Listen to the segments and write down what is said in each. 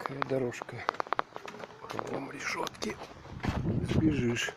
Такая дорожка. Кругом решетки. Сбежишь.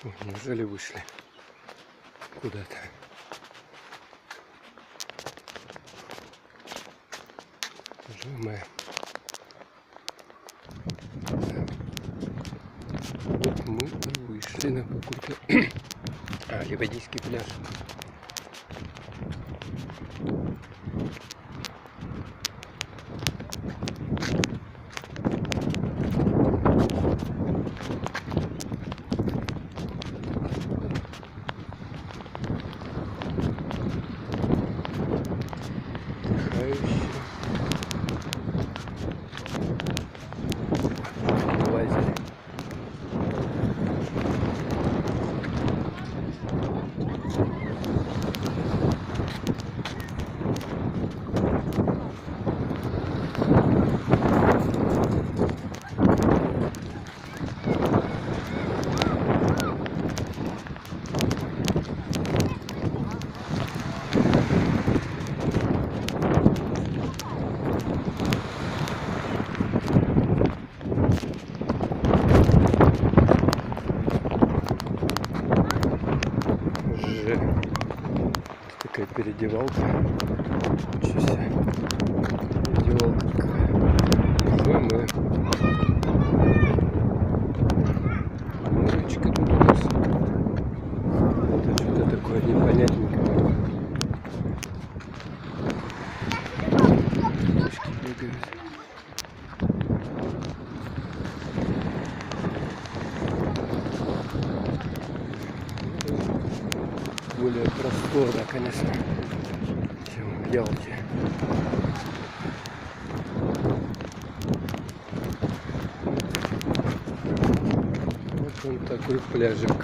Ой, неужели вышли куда-то? Нажимаем. Вот мы и вышли на какой-то Ливадийский пляж. Лазили. Такая переодевалка. Ничего себе. Переодевалка такая. Уже мы. Моречка тут у нас. Это что-то такое непонятненькое. Птички бегают. Более просторно, конечно, чем в Ялте. Вот он такой пляжик.